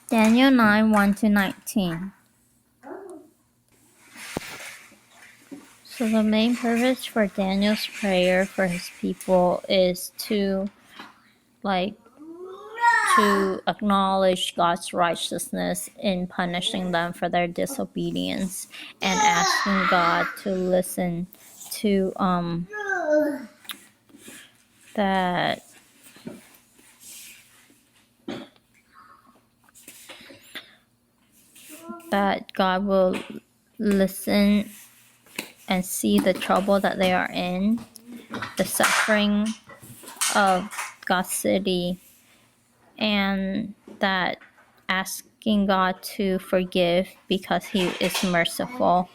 Daniel 9 1-19. So the main purpose for Daniel's prayer for his people is to acknowledge God's righteousness in punishing them for their disobedience and asking God to listen to that God will listen and see the trouble that they are in, the suffering of God's city, and that asking God to forgive because he is merciful.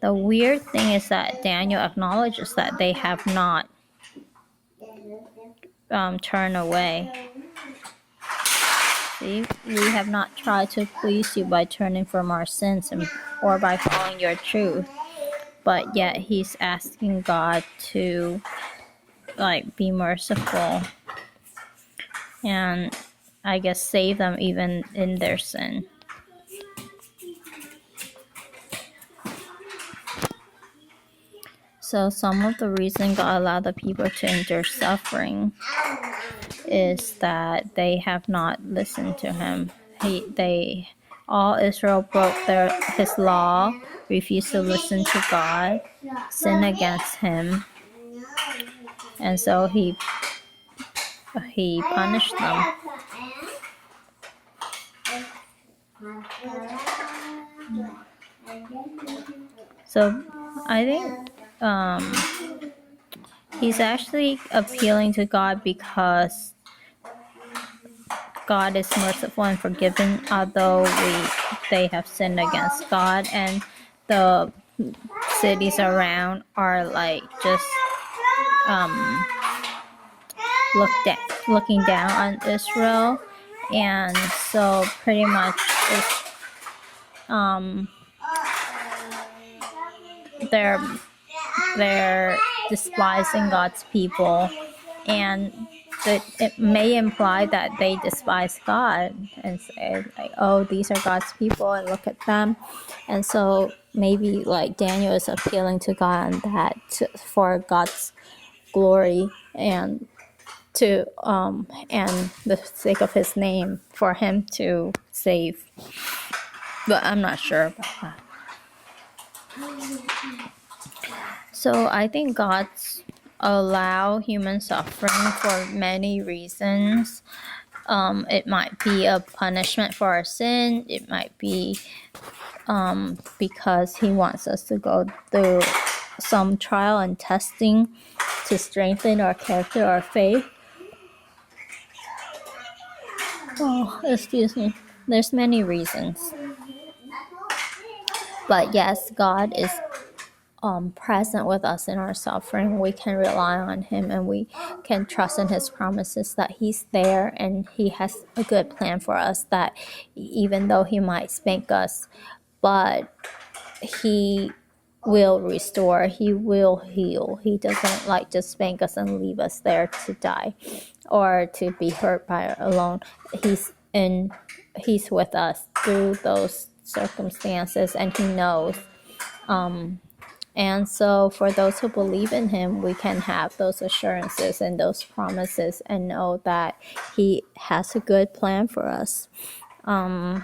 The weird thing is that Daniel acknowledges that they have not turned away. See, we have not tried to please you by turning from our sins or by following your truth, but yet he's asking God to be merciful and I guess save them even in their sin. So some of the reason God allowed the people to endure suffering is that they have not listened to him. All Israel broke his law, refused to listen to God, sinned against him, and so he punished them. So I think he's actually appealing to God because God is merciful and forgiving, although they have sinned against God, and the cities around are just looking down on Israel, and so pretty much it's they're despising God's people, and it may imply that they despise God and say oh, these are God's people and look at them. And so maybe Daniel is appealing to God on that for God's glory and to and the sake of his name, for him to save. But I'm not sure about that. So I think God's allow human suffering for many reasons. It might be a punishment for our sin. It might be because he wants us to go through some trial and testing to strengthen our character, our faith. Oh, excuse me. There's many reasons. But yes, God is present with us in our suffering. We can rely on him and we can trust in his promises that he's there and he has a good plan for us, that even though he might spank us, but he will restore, he will heal. He doesn't just spank us and leave us there to die or to be hurt by alone. He's with us through those circumstances, and he knows. And so for those who believe in him, we can have those assurances and those promises and know that he has a good plan for us. And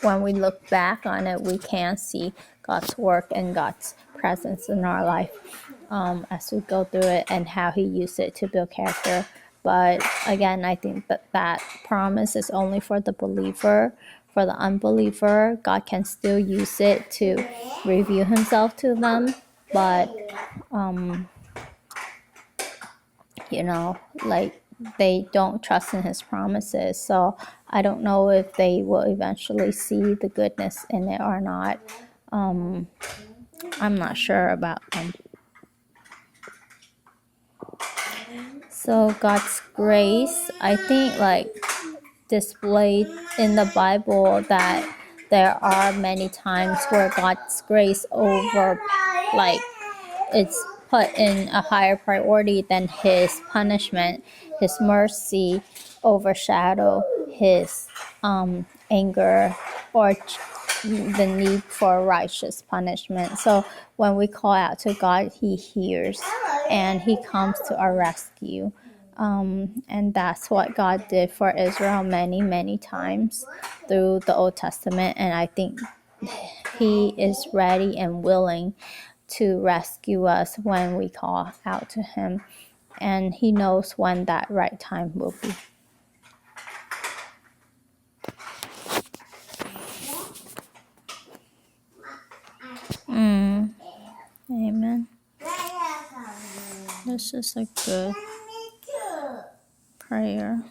when we look back on it, we can see God's work and God's presence in our life as we go through it, and how he used it to build character. But again, I think that promise is only for the believer. For the unbeliever, God can still use it to reveal himself to them, but they don't trust in his promises. So I don't know if they will eventually see the goodness in it or not. I'm not sure about them. So God's grace, I think displayed in the Bible, that there are many times where God's grace it's put in a higher priority than his punishment. His mercy overshadow His anger or the need for righteous punishment. So when we call out to God, He hears and He comes to our rescue. And that's what God did for Israel many, many times through the Old Testament. And I think He is ready and willing to rescue us when we call out to Him. And He knows when that right time will be. Amen. This is a good prayer.